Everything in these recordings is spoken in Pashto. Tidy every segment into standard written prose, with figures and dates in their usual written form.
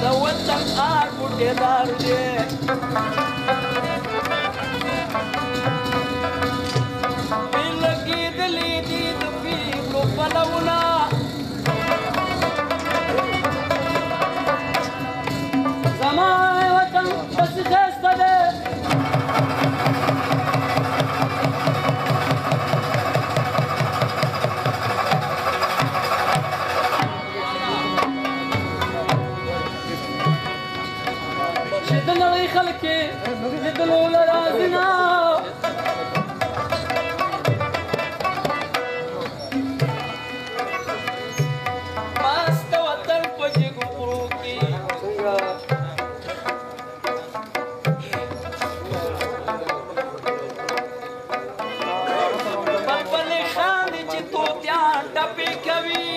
د وطن آر بوټېدار دی دوی لګېدلي دي د پیغلو پلونه زما وطن داسې ښایسته دی چې د نړۍ خلک یې لیدلو له راضي نه ماست د وطن په جګو غرو کې بلبلې خاندي چې طوطیان ټپې کوي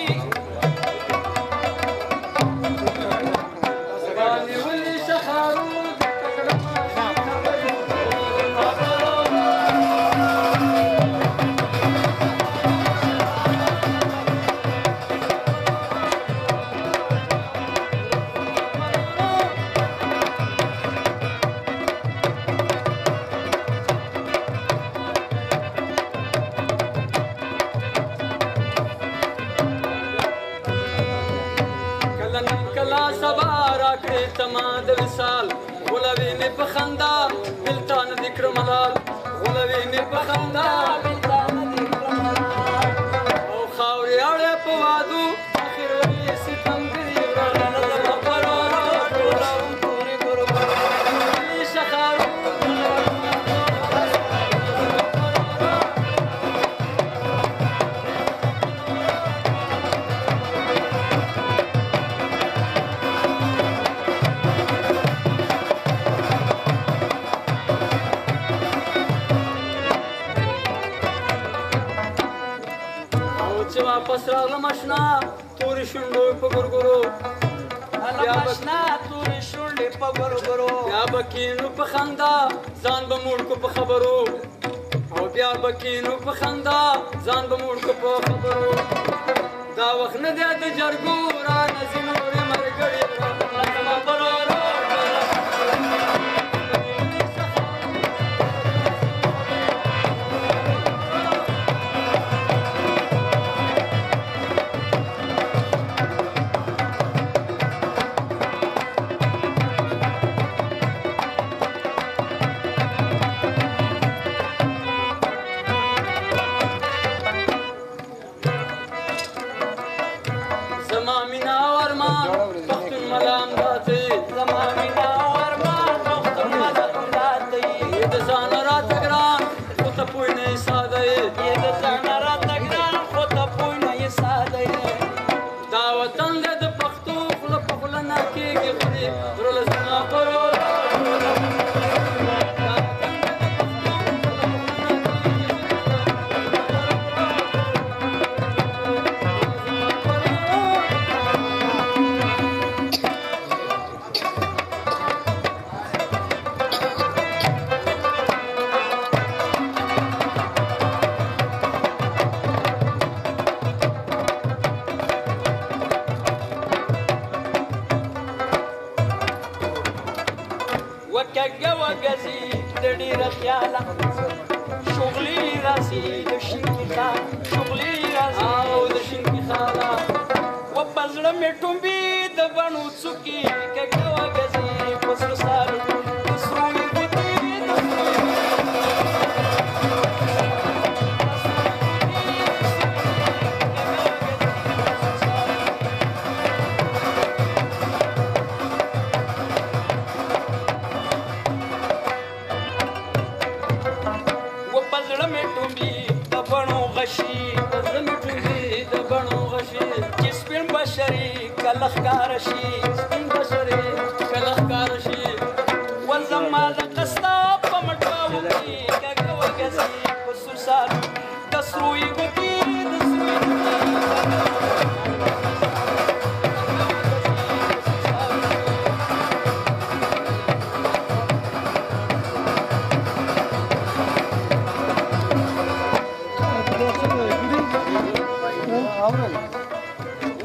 کلا سبا راکړې تما د وصال غولوي مې په خندا بېلتان دې کړم حلال غولوي مې په خندا بېلتان دې کړم حلال او خاورې اړې په وادو اخر وې ستمګري وړاندې زما پرورو ټولوم پورې ګورو شخارو چې واپس راغلم اشنا تورې شونډې په ګورګورو اشنا تورې شونډې په ګورګورو بیا به کینو په خندا ځان به موړ کو په خبرو او بیا به کینو په خندا ځان به موړ کو په خبرو دا وخت نه دی د جرګو رانه ځي نورې ملګري زما پرورو زما مینا او ارمان پښتون ملام راځي زما مینا او ارمان پښتون ملام راځي د ځان راته ګران خو ته پوه نه یې ساده یې د ځان راته ګران خو ته پوه نه یې ساده یې دا وطن دی د پښتو خوله په خوله نه کېږي خوري وروله زما پرور وکږه وګزي د ډېره خیاله شغلې راځي د شینکي خال شغلې راځي او د شینکي خاله و په زړه مې ټومبي د بڼو څوکي کږه وګزي په سرو سارو د سروي ګوتې غشي زړه مې ټومبي د بڼو غشي چې سپین بشري کله ښکاره شي سپین بشري کله ښکاره شي و زما د قستا په مټاو کې کږه وګزي په سور سالو د سروي ګوتې د سروي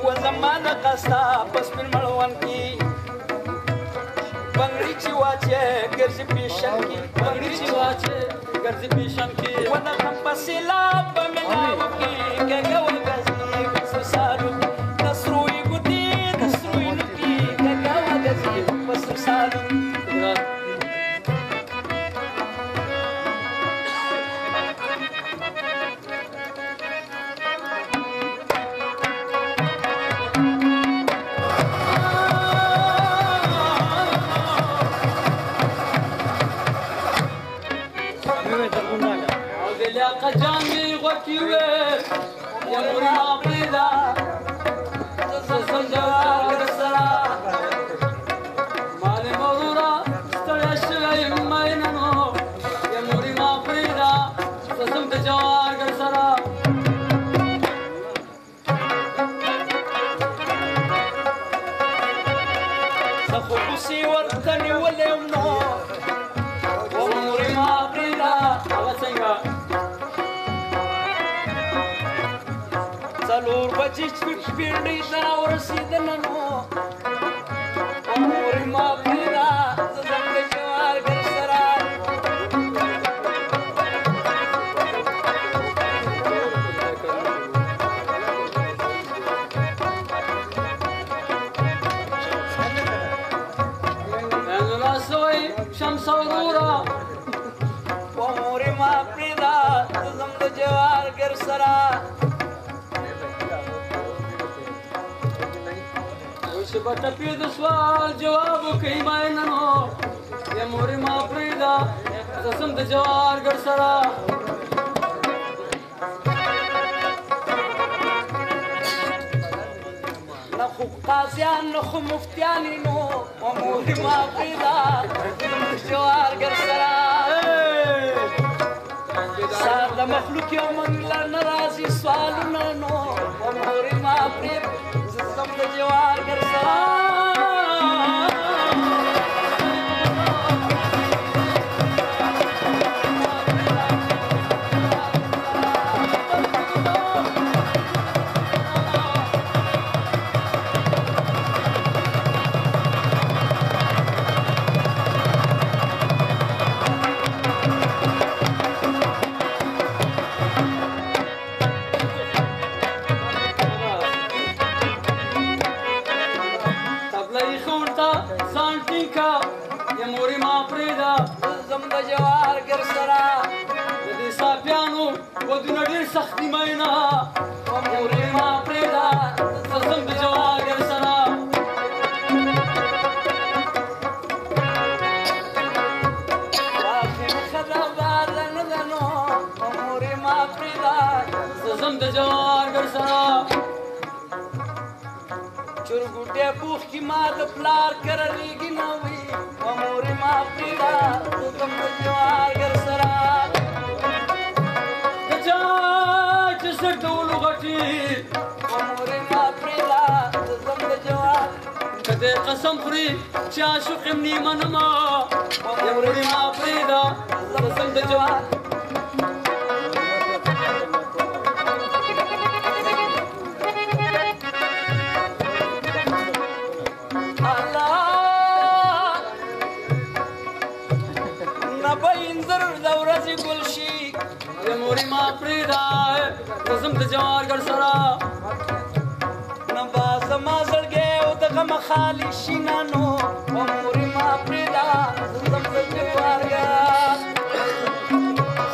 و زما د قستا په سپین مړوند کې ګرځي پیشن کې پګړي چې واچې ګرځي پیشن کې ونغم په سیلاب په میناو کې ګګه وګرځي په سالو د سروي ګوتې د سروي نوکي ګګه وګرځي په سالو جان می غوکی وې یا موري ما پریدا زسم جوار سرا مال مورا ستړیا شوی مینانو یا موري ما پریدا زسم جوار سرا زخو بوسي ورته نیولم نو موري ما پریدا هغه څنګه څلور بجې شپېنډۍ ته راورسېدله نو مورې ما پرېږده زه ځم د جوارګر سره شمس ورورا مورې ما پرېږده زه ځم د جوارګر سره چې په ټپې د سوال جواب وکړي مینانو یا مورې ما پرېږده زه ځم د جوارګر سره نه خو قاضیان نه خو مفتیانې نو مورې ما پرېږده د جوارګر سره سار د مخلوق یو منګله نه راځي سوالونه نو مورې ما پرېږده زه ځم د جوارګر سره مورې ما پرېږده زم د جوارګر سره د دې صافیانو ودونه ډېر سخت دي میینه مورې ما پرېږده زه ځم د جوارګر سره واخر ښځه باده نه ده نو مورې ما پرېږده زه ځم د جوارګر سره چرګوټی پوخ کې ما د پلار کره ریږي نه وي مورې ما پرېږده زه ځم د جوارګر سره د چا چې څه ډول غټي مورې ما پرېږده زه ځم د جوار که دې قسم خوري چې عاشق یم نیمه نما مورې ما پرېږده زه ځم د جوار مورې ما پرېږده زه ځم د جوارګر سره نه به زما زړګی او د غمه خالي شي نه نو مورې ما پرېږده زه ځم د جوارګر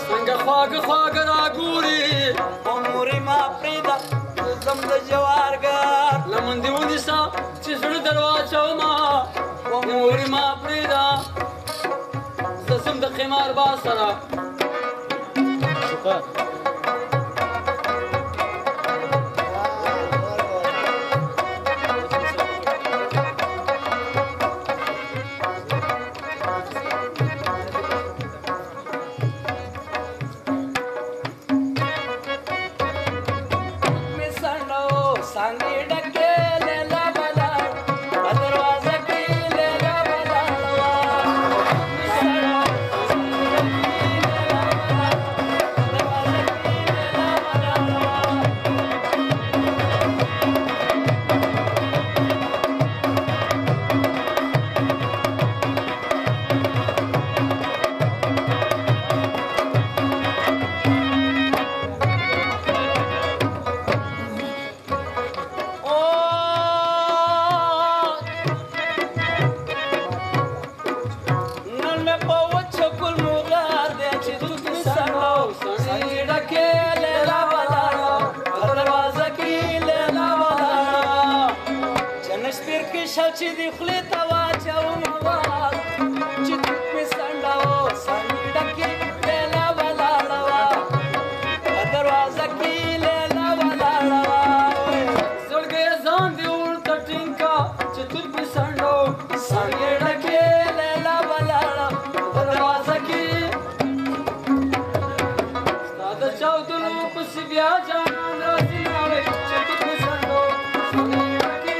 څنګه خواږه خواږه راګوري مورې ما پرېږده زه ځم د جوارګر لمن دې ونیسه چې زړه در واچومه مورې ما پرېږده زه ځم د قمار باز سره چې دې خولې ته واچوم اواز چې توت مې څنډه و څنډې ډکې لیلا ولاړه وه په دروازه کې لیلا ولاړه وه زړګی ځان دې ورته ټینګ کا چې توت مې څنډه و څنډې ډکې لیلا ولاړه په دروازه کې ستا د چاودلو پسې بیا جانان راځي ناوې چې توت مې څنډه و څنډې ډکې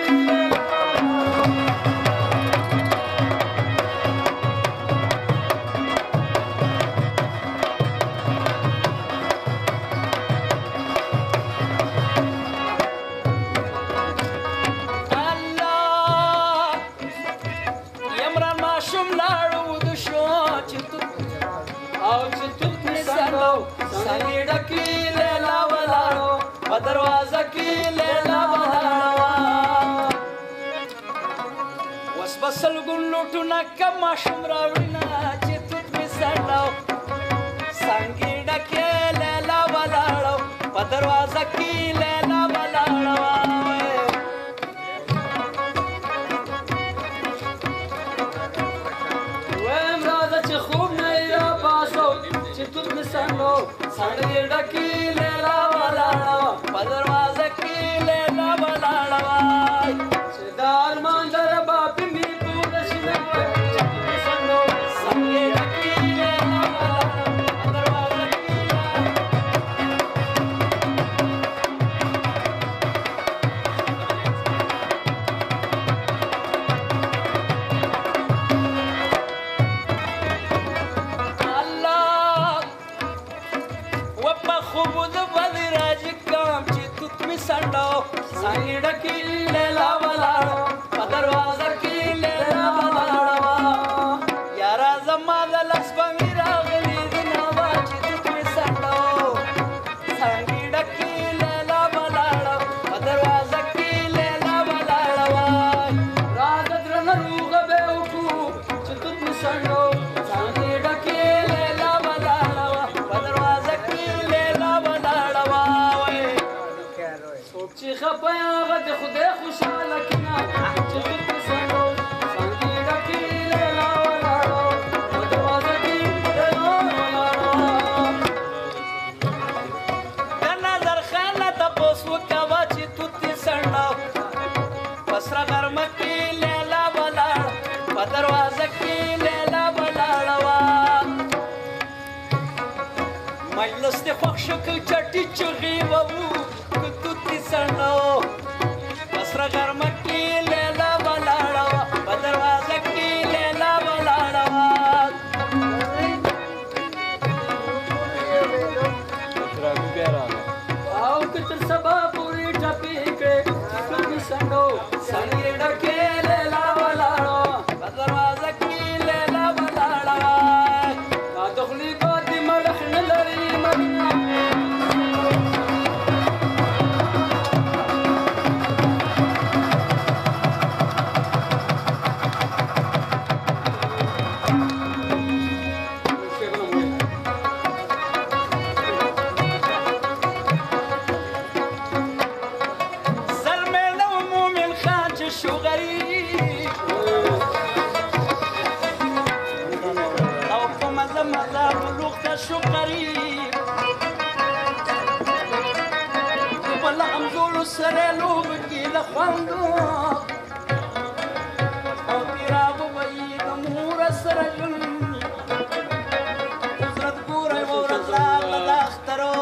څنګه ډکې لیلا ولاړه په دروازه کې لیلا ولاړه اوس به سلګون لوټونه کم ماشوم راوړینه چې توت مې څنډه څنګه ډکې لیلا ولاړه په دروازه کې لیلا ولاړه ویم راځه چې خوب نه یې راپاڅو چې توت مې څنډه و څنډې ډکې لیلا ولاړه وه په دروازه کې لیلا ولاړه وای چې د ارمان د ربابي مې پوره شي ناوې چې توت مې څنډه و څنګه ډکې لیلا ولاړه په دروازه کې الله وپا خوب د بدر راج کام چې توت می سندو څنګه ډکې لیلا ولاړه په دروازه کې لیلا ولاړه یارا زما د لاس باندې راغلي د نوا چې توت می سندو څنګه ډکې لیلا ولاړه په دروازه کې لیلا ولاړه راځه درنه روغه به وکړو چې توت مې څنډه و څنډې ډکې لیلا ولاړه په دروازه کې لیلا ولاړه څوک چې خپه یم هغه د خدای خوشحاله کړه چې توت مې څنډه و څنډې ډکې لیلا ولاړه وه په دروازه کې لیلا ولاړه د نظر خان نه تپوس وکوه چې توت دې څنډه په سره غرمه کې لیلا ولاړه په دروازه کې لیلا ولاړه وه مجلس دې خوښ شو که چټي چغې به وو که توت دې څنډه په سره غرمه کې لیلا ولاړه وه په دروازه کې لیلا ولاړه وه او که تر سبا پورې ټپې کړې توت مې څنډه و څنډې ډکې لیلا ولاړه وه په دروازه کې لیلا ولاړه وه دا د خولې باد دې ملخ نه لري مدینه زلمی نو مومن خان چې شو غریب او په مزه مزه بلوغ ته شو قریب په لغمزولو سره لوبه کې د خوندو او پیرابه به یې د مور سره ژوند حضرت ګوره یوه ورځ راغله د اخترو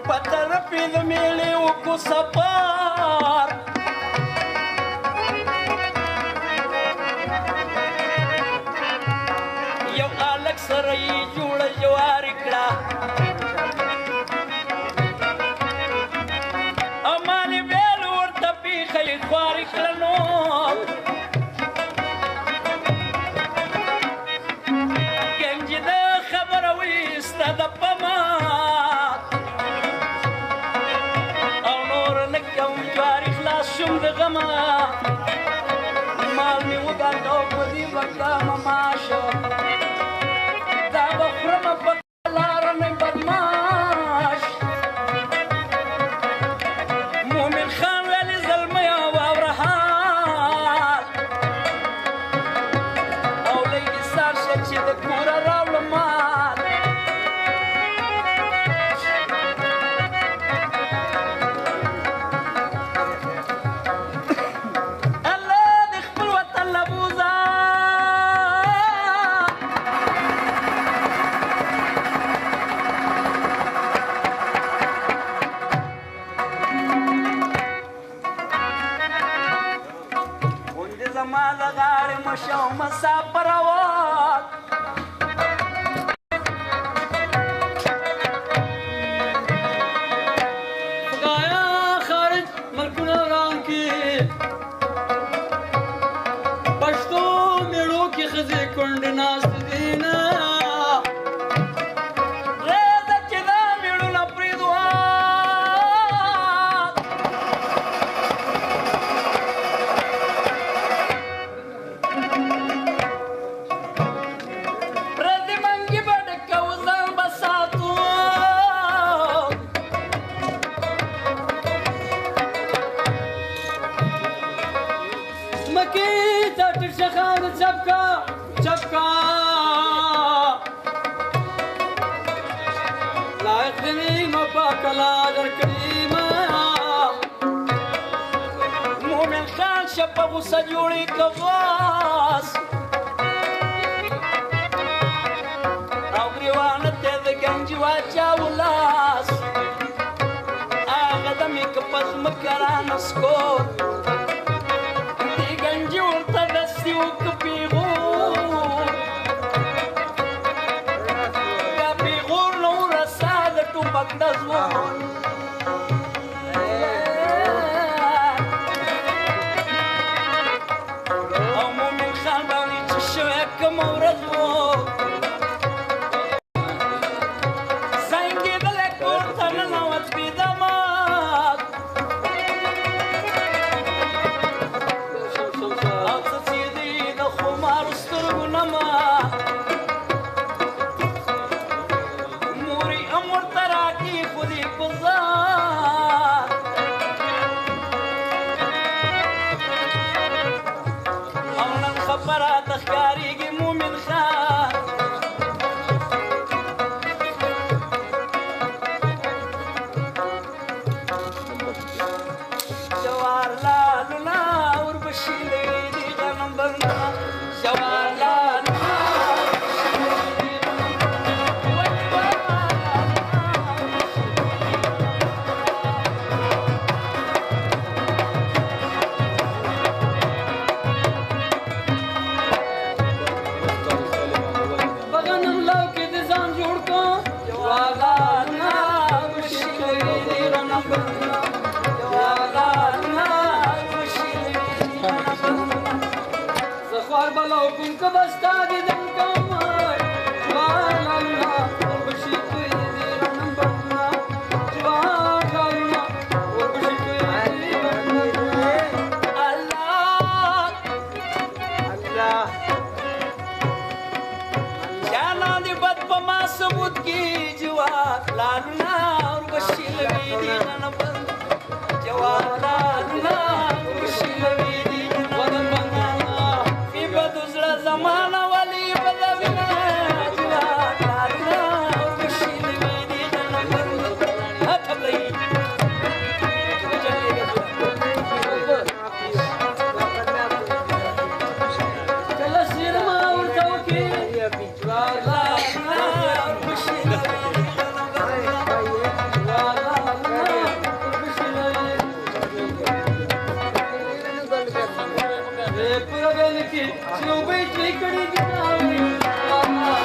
په طرف یې د میلې وکړو سفر یو هلک سره یې جوړه جواري کړه او مالې ویل ورته پیښه یې خواري کړه نو ګنجي د خبره وایسته د پمه او نور نه کوم جواري خلاص شوم د غمه مال مې وګاټه او په دې بګدامه ماشه دا به خورمه په لاره مې بدماش مومن خان ویلې زما د غاړې مشه او مسافره وه خدایا خارج ملکونه وران کړي پښتو میړو کې ښځې کونډې ناستې دي نه پرېږده چې دا میړونه پرېږدوه پردې منګي به ډکو ځان به ساتو مکې ته ټیټ شه خانه چپکا چپکا لایق دې نیمه پاکه لا درکړې ما مومن خان شه په غوسه جوړې که غاس او ګریوانه ته د ګنجي واچاو لاس هغه دمې که په ځمکه رانسکور دې ګنجي ورته دستي وکه پیغور دا پیغور نه ورسا د ټوپک د ځوان او مومن خان باندې چې شوی کومه ورځ و زنګېدلی کور ته ننوت بېدمات او څڅېدې د خمارو سترګو نه مات مورې هم ورته راکېښودې په ځان او نن خبره ته ښکارېږي مومن خان جوار لالونه وربشي لوي دي غنم بنګونه جوار لالونه په غنم لو کې د ځان جوړ کړه جوارلالونه وربشي لوي دي غنم بنګونه جوارلالونه وربشي لوي دي غنم بنګونه زه خوار به لو کوم که به ستا دیدن کوم جوارلالونه وربشي توی دي غنم بڼونه جوارلالونه وربشي توی دي غنم بڼونه الله جانا دی بد په ما ثبوت کی جوار لالونه وربشي لوي دي غنم بنګونه جوار لالونه وربشي لوي دي غنم بنګونه فی بد زړه زمانه ولی بدوینه جوار لالونه وربشي لوي دي غنم بنګونه هته بلی کله شیر ما ورته وکړي لالونه وربشي لوي دي غنم بنګونه پورا بیان کې چې یو بیت وی کړي دي ناوي الله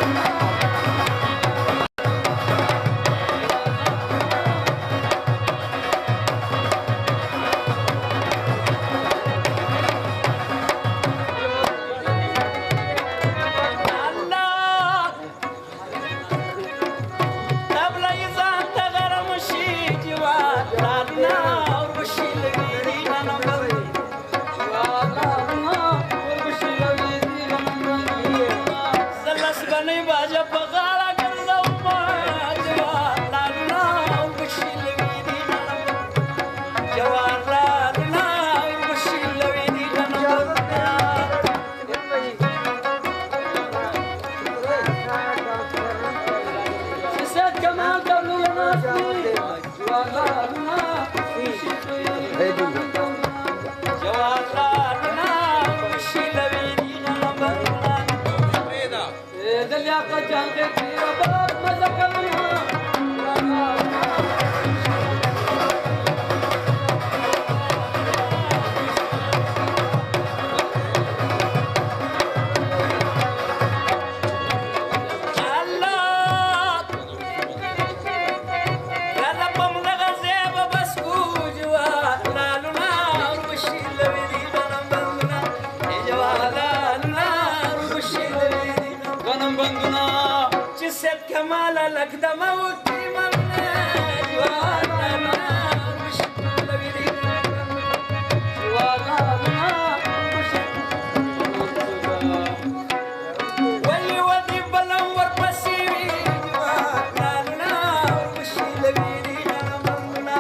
تبله یې ځان ته غرم شي جوار لالونه وربشي لوي دي غنم بنګونه وربشي لوي دي غنم بڼونه زلس بنۍ باجه په غاړه ګرځومه جوار لالونه وربشي لوي دي غنم بنګونه جوار لالونه وربشي لوي دي غنم بنګونه چې سید کمال تبلو ناستي جوارلالونه وربشي توی دي غنم بڼونه جوار لالونه وربشي لوي دي غنم بنګونه د لیاقت جان کې تیر باب مزه کومه مالا لک دمه وکړي ممنه جوانانه مشي ټولوي دې ولې ودې بلم ورپسې وي جوانانه مشي لوي دې غنمونه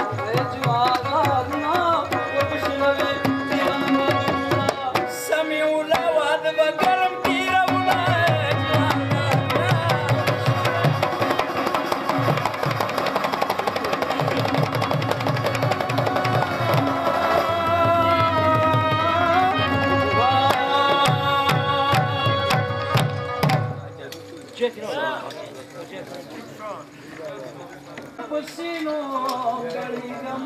سمې ولا واده به ګرم تېرومه پسینو ګړیږم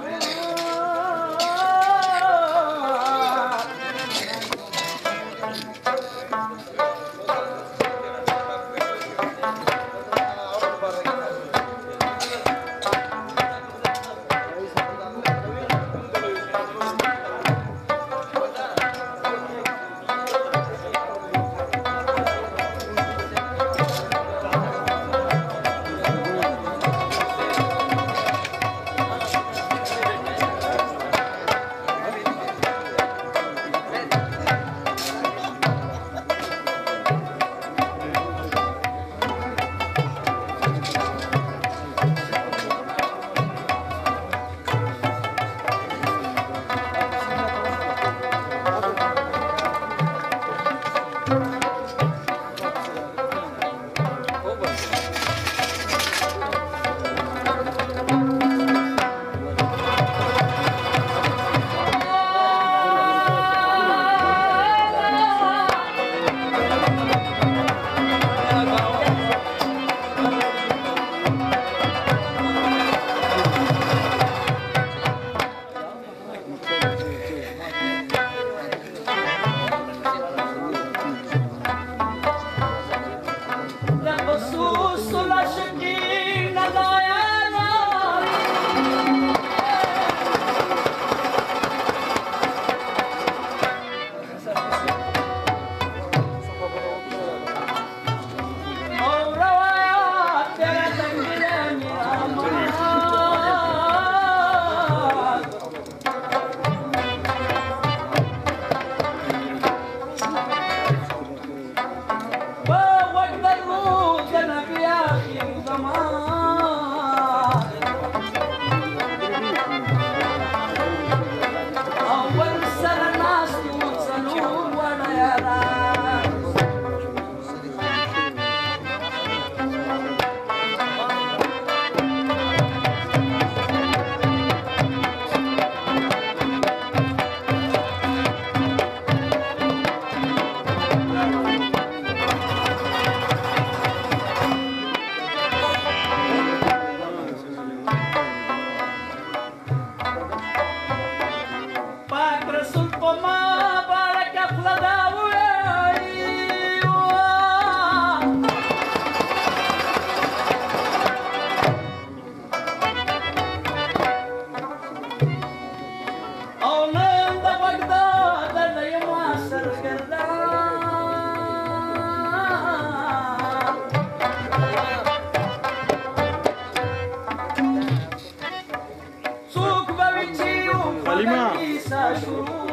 حلیمه شروع